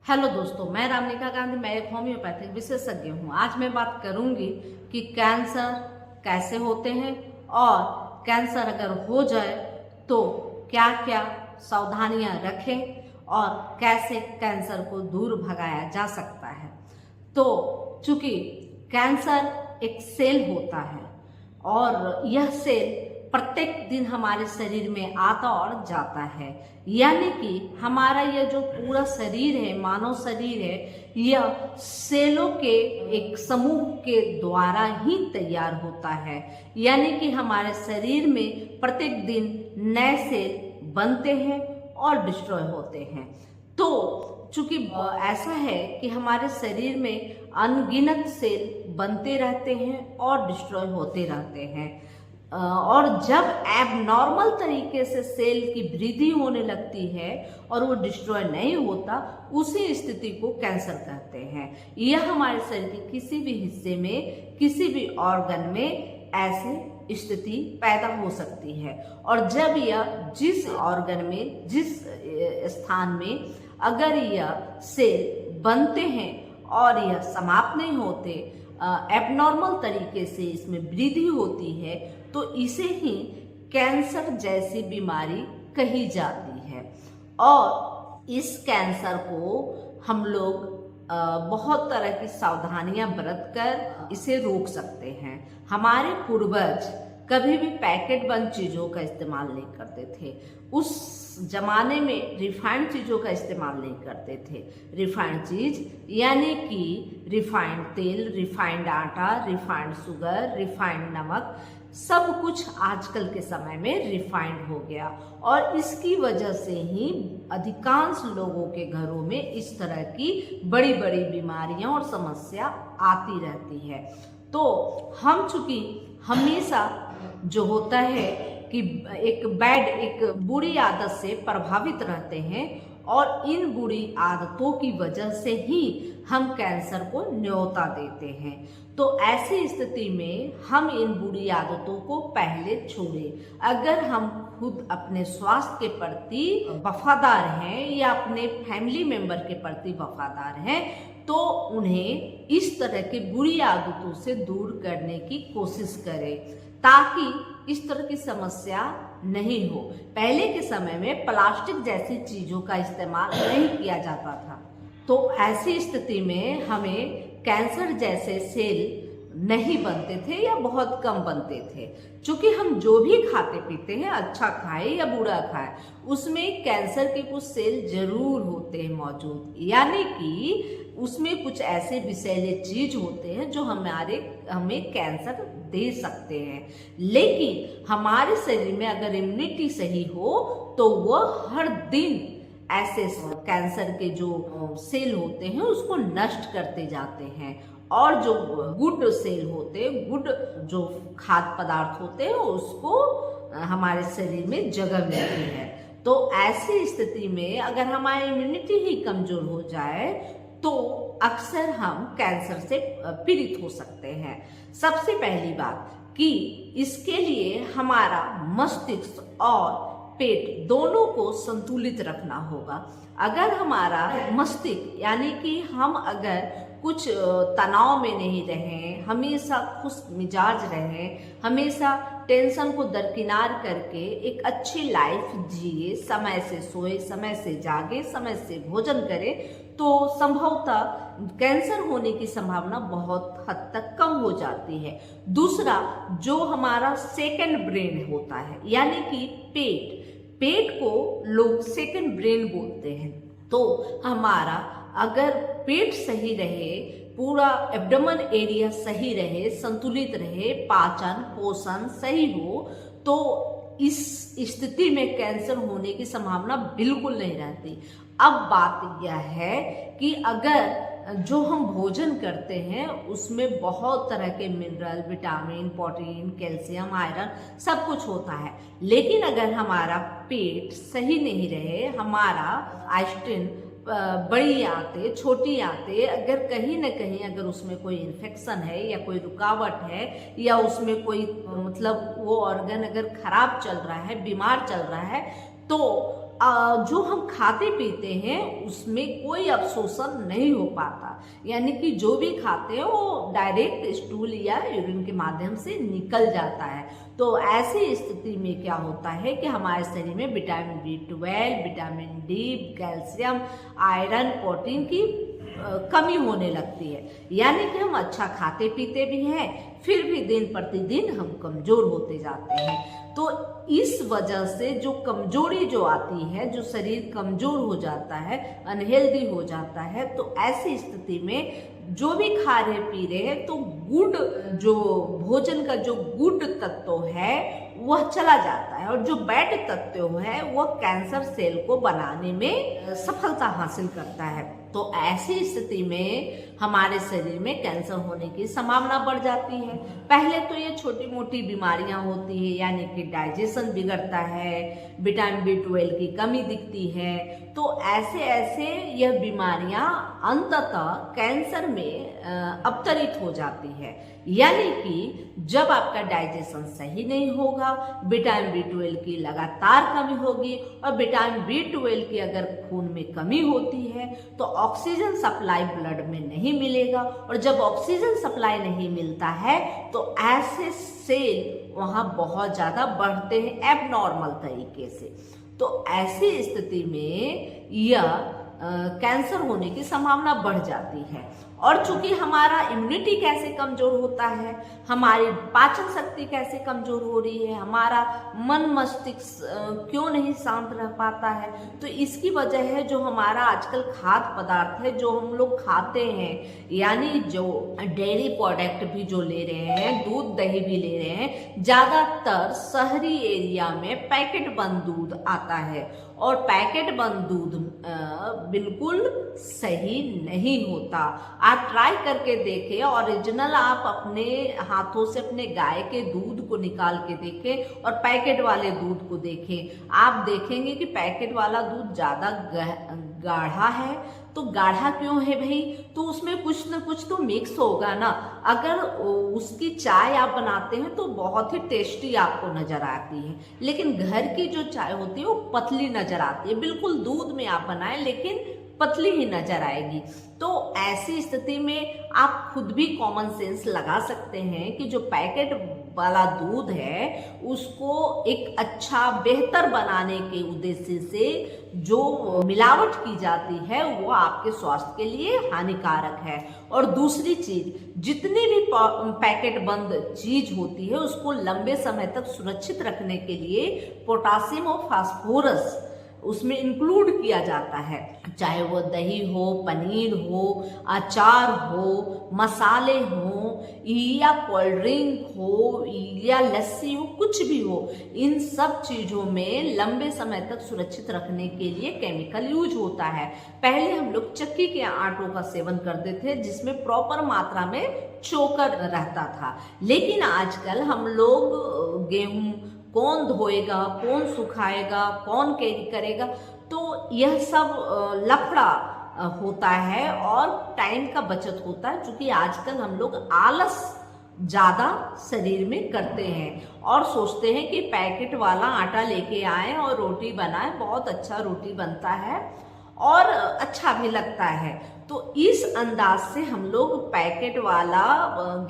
Hello दोस्तों, मैं रामनिका गांधी। मैं एक होम्योपैथिक विशेषज्ञ हूँ। आज मैं बात करूंगी कि कैंसर कैसे होते हैं और कैंसर अगर हो जाए तो क्या क्या सावधानियां रखें और कैसे कैंसर को दूर भगाया जा सकता है। तो चूंकि कैंसर एक सेल होता है और यह सेल प्रत्येक दिन हमारे शरीर में आता और जाता है, यानी कि हमारा यह जो पूरा शरीर है, मानव शरीर है, यह सेलों के एक समूह के द्वारा ही तैयार होता है। यानी कि हमारे शरीर में प्रत्येक दिन नए सेल बनते हैं और डिस्ट्रॉय होते हैं। तो चूंकि ऐसा है कि हमारे शरीर में अनगिनत सेल बनते रहते हैं और डिस्ट्रॉय होते रहते हैं, और जब एबनॉर्मल तरीके से सेल की वृद्धि होने लगती है और वो डिस्ट्रॉय नहीं होता, उसी स्थिति को कैंसर कहते हैं। यह हमारे शरीर के किसी भी हिस्से में, किसी भी ऑर्गन में ऐसी स्थिति पैदा हो सकती है। और जब यह जिस ऑर्गन में, जिस स्थान में अगर यह सेल बनते हैं और यह समाप्त नहीं होते, एबनॉर्मल तरीके से इसमें वृद्धि होती है, तो इसे ही कैंसर जैसी बीमारी कही जाती है। और इस कैंसर को हम लोग बहुत तरह की सावधानियां बरत कर इसे रोक सकते हैं। हमारे पूर्वज कभी भी पैकेट बंद चीज़ों का इस्तेमाल नहीं करते थे। उस जमाने में रिफाइंड चीज़ों का इस्तेमाल नहीं करते थे। रिफाइंड चीज़ यानी कि रिफाइंड तेल, रिफाइंड आटा, रिफाइंड शुगर, रिफाइंड नमक, सब कुछ आजकल के समय में रिफाइंड हो गया। और इसकी वजह से ही अधिकांश लोगों के घरों में इस तरह की बड़ी बड़ी बीमारियां और समस्या आती रहती है। तो हम चूंकि हमेशा जो होता है कि एक बुरी आदत से प्रभावित रहते हैं, और इन बुरी आदतों की वजह से ही हम कैंसर को न्योता देते हैं। तो ऐसी स्थिति में हम इन बुरी आदतों को पहले छोड़ें। अगर हम खुद अपने स्वास्थ्य के प्रति वफादार हैं या अपने फैमिली मेंबर के प्रति वफादार हैं, तो उन्हें इस तरह की बुरी आदतों से दूर करने की कोशिश करें, ताकि इस तरह की समस्या नहीं हो। पहले के समय में प्लास्टिक जैसी चीजों का इस्तेमाल नहीं किया जाता था, तो ऐसी स्थिति में हमें कैंसर जैसे सेल नहीं बनते थे या बहुत कम बनते थे। क्योंकि हम जो भी खाते पीते हैं, अच्छा खाए या बुरा खाए, उसमें कैंसर के कुछ सेल जरूर होते हैं मौजूद। यानी कि उसमें कुछ ऐसे विषैले चीज होते हैं जो हमें कैंसर दे सकते हैं। लेकिन हमारे शरीर में अगर इम्यूनिटी सही हो तो वह हर दिन ऐसे कैंसर के जो सेल होते हैं उसको नष्ट करते जाते हैं, और जो गुड सेल होते हैं, गुड जो खाद्य पदार्थ होते हैं, उसको हमारे शरीर में जगह मिलती है। तो ऐसी स्थिति में अगर हमारी इम्यूनिटी ही कमजोर हो जाए तो अक्सर हम कैंसर से पीड़ित हो सकते हैं। सबसे पहली बात कि इसके लिए हमारा मस्तिष्क और पेट दोनों को संतुलित रखना होगा। अगर हमारा मस्तिष्क, यानी कि हम अगर कुछ तनाव में नहीं रहें, हमेशा खुश मिजाज रहें, हमेशा टेंशन को दरकिनार करके एक अच्छी लाइफ जिए, समय से सोए, समय से जागे, समय से भोजन करें, तो संभवतः कैंसर होने की संभावना बहुत हद तक कम हो जाती है। दूसरा, जो हमारा सेकंड ब्रेन होता है, यानी कि पेट को लोग सेकंड ब्रेन बोलते हैं। तो हमारा अगर पेट सही रहे, पूरा एब्डोमेन एरिया सही रहे, संतुलित रहे, पाचन पोषण सही हो, तो इस स्थिति में कैंसर होने की संभावना बिल्कुल नहीं रहती। अब बात यह है कि अगर जो हम भोजन करते हैं उसमें बहुत तरह के mineral, vitamin, protein, calcium, iron सब कुछ होता है, लेकिन अगर हमारा पेट सही नहीं रहे, हमारा आइस्टीन बड़ी आंतें, छोटी आंतें, अगर कहीं ना कहीं अगर उसमें कोई इन्फेक्शन है या कोई रुकावट है या उसमें कोई मतलब वो ऑर्गन अगर खराब चल रहा है, बीमार चल रहा है, तो जो हम खाते पीते हैं उसमें कोई अवशोषण नहीं हो पाता, यानी कि जो भी खाते हैं वो डायरेक्ट स्टूल या यूरिन के माध्यम से निकल जाता है। तो ऐसी स्थिति में क्या होता है कि हमारे शरीर में vitamin B12, vitamin D, calcium, iron, protein की कमी होने लगती है, यानी कि हम अच्छा खाते पीते भी हैं फिर भी दिन प्रतिदिन हम कमजोर होते जाते हैं। तो इस वजह से जो कमजोरी जो आती है, जो शरीर कमजोर हो जाता है, अनहेल्दी हो जाता है, तो ऐसी स्थिति में जो भी खा रहे पी रहे हैं तो गुड जो भोजन का जो गुड तत्व है वह चला जाता है और जो बैड तत्व है वह कैंसर सेल को बनाने में सफलता हासिल करता है। तो ऐसी स्थिति में हमारे शरीर में कैंसर होने की संभावना बढ़ जाती है। पहले तो ये छोटी मोटी बीमारियां होती है, यानी कि डाइजेशन बिगड़ता है, विटामिन B12 की कमी दिखती है। तो ऐसे यह बीमारियां अंततः कैंसर में अवतरित हो जाती है, यानी कि जब आपका डाइजेशन सही नहीं होगा, विटामिन B12 की लगातार कमी होगी और विटामिन B12 की अगर खून में कमी होती है तो ऑक्सीजन सप्लाई ब्लड में नहीं मिलेगा और जब ऑक्सीजन सप्लाई नहीं मिलता है तो ऐसे सेल वहां बहुत ज्यादा बढ़ते हैं एबनॉर्मल तरीके से। तो ऐसी स्थिति में यह कैंसर होने की संभावना बढ़ जाती है। और चूंकि हमारा इम्यूनिटी कैसे कमजोर होता है, हमारी पाचन शक्ति कैसे कमजोर हो रही है, हमारा मन मस्तिष्क क्यों नहीं शांत रह पाता है, तो इसकी वजह है जो हमारा आजकल खाद्य पदार्थ है जो हम लोग खाते हैं, यानी जो डेयरी प्रोडक्ट भी जो ले रहे हैं, दूध दही भी ले रहे हैं, ज्यादातर शहरी एरिया में पैकेट बंद दूध आता है और पैकेट बंद दूध बिल्कुल सही नहीं होता। आप ट्राई करके देखें, ओरिजिनल आप अपने हाथों से अपने गाय के दूध को निकाल के देखें और पैकेट वाले दूध को देखें। आप देखेंगे कि पैकेट वाला दूध ज़्यादा गाढ़ा है। तो गाढ़ा क्यों है भाई? तो उसमें कुछ न कुछ तो मिक्स होगा ना। अगर उसकी चाय आप बनाते हैं तो बहुत ही टेस्टी आपको नजर आती है, लेकिन घर की जो चाय होती है वो पतली नजर आती है। बिल्कुल दूध में आप बनाएं लेकिन पतली ही नजर आएगी। तो ऐसी स्थिति में आप खुद भी कॉमन सेंस लगा सकते हैं कि जो पैकेट वाला दूध है उसको एक अच्छा बेहतर बनाने के उद्देश्य से जो मिलावट की जाती है वो आपके स्वास्थ्य के लिए हानिकारक है। और दूसरी चीज, जितनी भी पैकेट बंद चीज होती है उसको लंबे समय तक सुरक्षित रखने के लिए पोटासियम और फास्फोरस उसमें इंक्लूड किया जाता है, चाहे वो दही हो, पनीर हो, अचार हो, मसाले हो या कोल्ड ड्रिंक हो या लस्सी हो, कुछ भी हो, इन सब चीजों में लंबे समय तक सुरक्षित रखने के लिए केमिकल यूज होता है। पहले हम लोग चक्की के आटों का सेवन करते थे जिसमें प्रॉपर मात्रा में चोकर रहता था, लेकिन आजकल हम लोग गेहूं कौन धोएगा, कौन सुखाएगा, कौन कैरी करेगा, तो यह सब लफड़ा होता है और टाइम का बचत होता है, क्योंकि आजकल हम लोग आलस ज्यादा शरीर में करते हैं और सोचते हैं कि पैकेट वाला आटा लेके आए और रोटी बनाए। बहुत अच्छा रोटी बनता है और अच्छा भी लगता है। तो इस अंदाज से हम लोग पैकेट वाला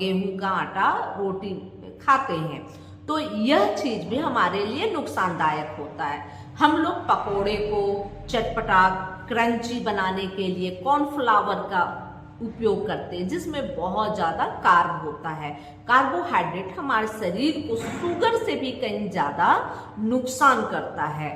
गेहूं का आटा रोटी खाते हैं, तो यह चीज भी हमारे लिए नुकसानदायक होता है। हम लोग पकोड़े को चटपटा क्रंची बनाने के लिए कॉर्नफ्लावर का उपयोग करते हैं जिसमें बहुत ज्यादा कार्ब होता है। कार्बोहाइड्रेट हमारे शरीर को शुगर से भी कहीं ज्यादा नुकसान करता है।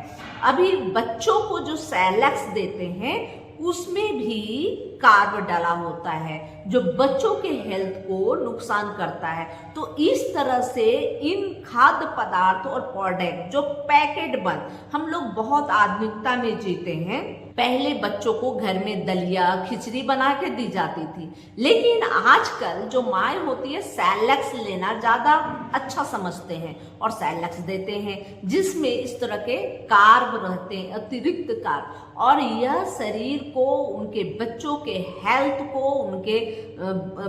अभी बच्चों को जो सैलेक्स देते हैं उसमें भी कार्ब डाला होता है जो बच्चों के हेल्थ को नुकसान करता है। तो इस तरह से इन खाद्य पदार्थ और प्रोडक्ट जो पैकेट बंद, हम लोग बहुत आधुनिकता में जीते हैं। पहले बच्चों को घर में दलिया खिचड़ी बना के दी जाती थी, लेकिन आजकल जो माएँ होती है सैलेक्स लेना ज्यादा अच्छा समझते हैं और सैलेक्स देते हैं जिसमें इस तरह के कार्ब रहते हैं, अतिरिक्त कार्ब, और यह शरीर को, उनके बच्चों के हेल्थ को, उनके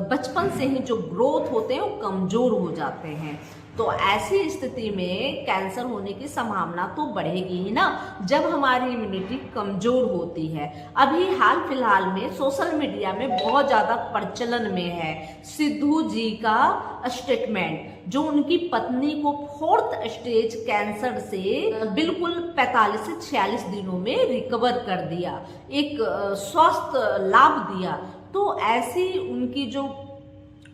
बचपन से ही जो ग्रोथ होते हैं वो कमजोर हो जाते हैं। तो तो ऐसी स्थिति में कैंसर होने की संभावना तो बढ़ेगी ही ना, जब हमारी इम्यूनिटी कमजोर होती है। अभी हाल फिलहाल में सोशल मीडिया में बहुत ज्यादा प्रचलन में है सिद्धू जी का स्टेटमेंट, जो उनकी पत्नी को 4th स्टेज कैंसर से बिल्कुल 45 से 46 दिनों में रिकवर कर दिया, एक स्वस्थ लाभ दिया। तो ऐसी उनकी जो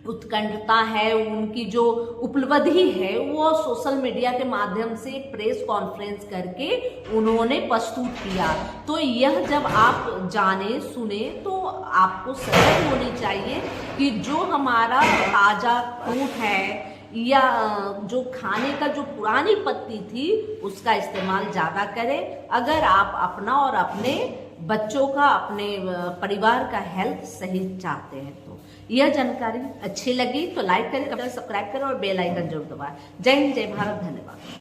उत्कंठता है, उनकी जो उपलब्धि है, वो सोशल मीडिया के माध्यम से प्रेस कॉन्फ्रेंस करके उन्होंने प्रस्तुत किया। तो यह जब आप जाने सुने तो आपको सतर्क होनी चाहिए कि जो हमारा ताजा फ्रूट है या जो खाने का जो पुरानी पत्ती थी उसका इस्तेमाल ज़्यादा करें, अगर आप अपना और अपने बच्चों का, अपने परिवार का हेल्थ सही चाहते हैं। तो यह जानकारी अच्छी लगी तो लाइक करें, सब्सक्राइब करें और बेल आइकन जरूर दबाएं। जय हिंद, जय भारत, धन्यवाद।